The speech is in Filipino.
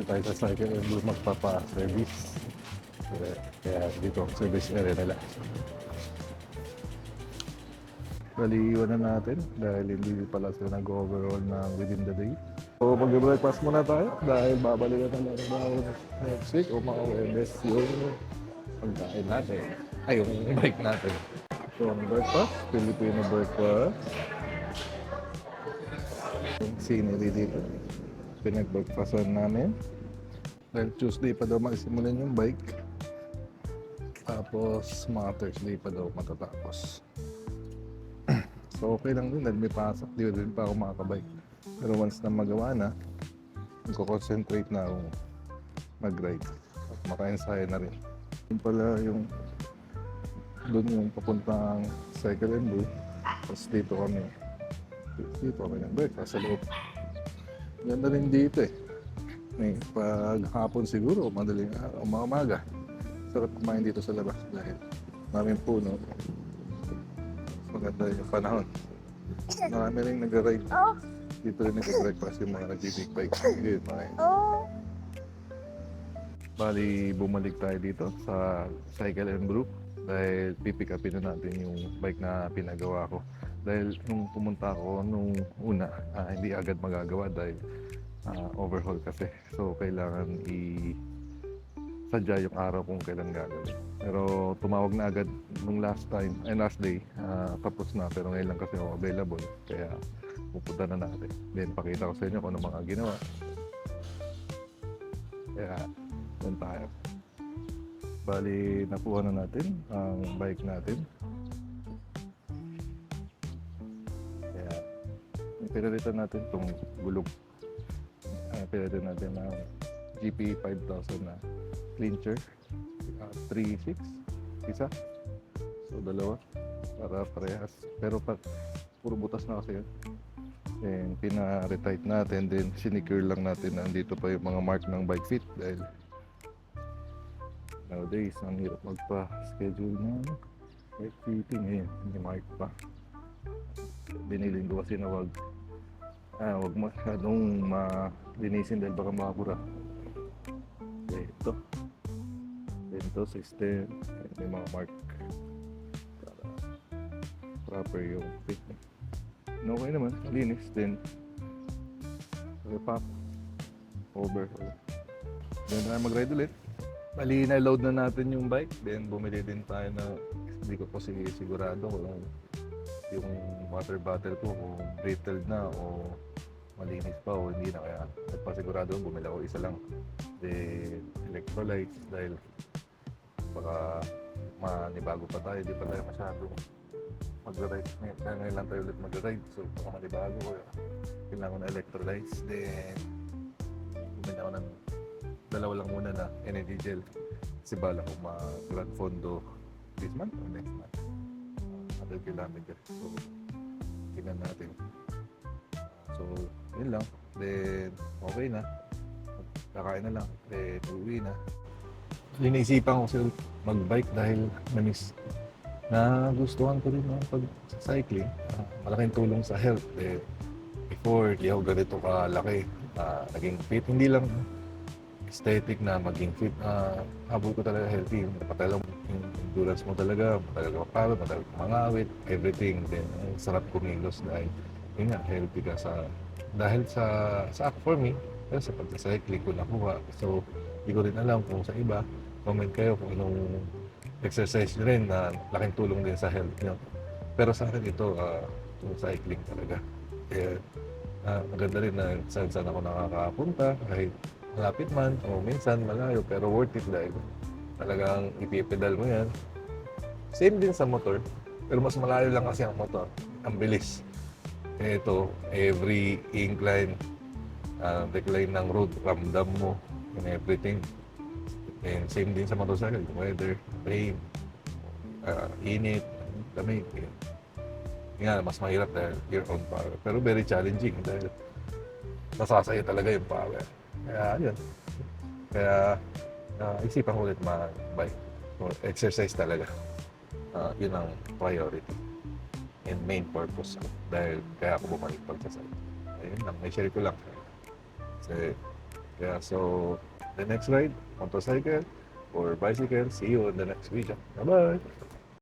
tayo sa cycle and doon magpapa-service. Kaya dito, service area nila. Bali, iwan na natin dahil hindi pala sila nag-overall ng within the day. So, mag-breakfast muna tayo dahil babalik na tayo next week o mga Webes yung pagkain natin. Ay, yung bike natin. So, ang breakfast, Filipino breakfast. Yung scenery dito. Pinag-breakfastan namin. Dahil Tuesday pa daw magsimulan yung bike. Tapos, mga Thursday pa daw matatapos. So, okay lang din dahil may pasok. Di rin pa ako makakabike. Pero once na magawa na, magko-concentrate na ako mag-ride. At maka-ensayo na rin. Yun pala yung doon yung papuntang cycle and do. Tapos dito kami nag-breakfast sa loob. Ganda rin dito eh. May paghapon siguro, madaling araw, umaga. Sarap kumain dito sa labas dahil maraming puno. Maganda yung panahon. Marami rin nag-ride. Dito rin nag-breakfast yung mga nag-big bike. Yun, mga Bali, bumalik tayo dito sa Cycle and Brew dahil pipick upin na natin yung bike na pinagawa ko. Dahil nung pumunta ako nung una, hindi agad magagawa dahil overhaul kasi. So, kailangan sadya yung araw kung kailan gagawin. Pero tumawag na agad nung last day, tapos na. Pero ngayon lang kasi ako available, kaya pupunta na natin. Then pakita ko sa inyo kung ano mga ginawa. Kaya, doon tayo. Bali, nakuha na natin ang bike natin. Kaya, pinalitan natin itong gulog. Pinalitan natin ang GP 5000 na clincher. 3.6 isa. So, dalawa. Para parehas. Pero puro butas na kasi yun. Then, pina-retight natin. Then, sinicure lang natin na andito pa yung mga mark ng bike fit. Dahil nowadays, ang hirap magpa-schedule ng bike fitting. Ayan, hindi mark pa. Biniling ko kasi na wag masyadong malinisin dahil baka makabura. Okay, ito system, may mga mark para proper yung fit. Okay naman, linis. Then repop, overhaul. Then tayo mag-ride ulit. Bali, na-load na natin yung bike. Then bumili din tayo na, hindi ko po sigurado kung yung water bottle ko kung brittled na o malinis pa o hindi na, kaya nagpasigurado bumili ako isa lang. Then electrolytes dahil baka manibago pa tayo, di pa tayo masyadong mag-ride. Ngayon lang tayo ulit mag-ride, so baka manibago ko, kailangan ko na electrolytes. Then bumili ako ng dalawa lang muna na energy gel kasi bala ko mag-Grand Fondo this month or next month, 100 kilometers. So tingnan natin. So yun lang, then okay na, kakain na lang, then uwi na. Linaisipan ko sila mag-bike dahil nagustuhan ko rin ng pag-cycling. Malaking tulong sa health. Before, di ako ganito kalaki. Naging fit, hindi lang aesthetic na maging fit. Habol ko talaga healthy. Napatalang yung endurance mo talaga, matagal ka mapagod, matagal ka mangawit, everything. Then, sarap kumilos dahil yun nga, healthy ka dahil sa for me, sa pag-cycling ko nakuha. So, hindi ko rin alam kung sa iba. Comment kayo kung anong exercise nyo rin na laking tulong din sa health nyo. Pero sa akin ito, yung cycling talaga. Kaya maganda rin na saan ako nakakapunta, kahit malapit man o minsan malayo, pero worth it dahil talagang ipipedal mo yan. Same din sa motor, pero mas malayo lang kasi ang motor. Ang bilis. Ito, every incline, decline ng road, ramdam mo and everything. And same din sa motorcycle, weather, rain, init, lamig. Nga, mas mahirap dahil your own power. Pero very challenging dahil nasasaya talaga yung power. Kaya yun. Kaya isipan ko ulit mag-bike. Exercise talaga. Yun ang priority and main purpose ko. Dahil kaya ako bumalik pagsasabi. Ayun lang, may share ko lang. Kasi Kaya so, the next ride, motorcycle or bicycle, see you in the next video. Bye-bye!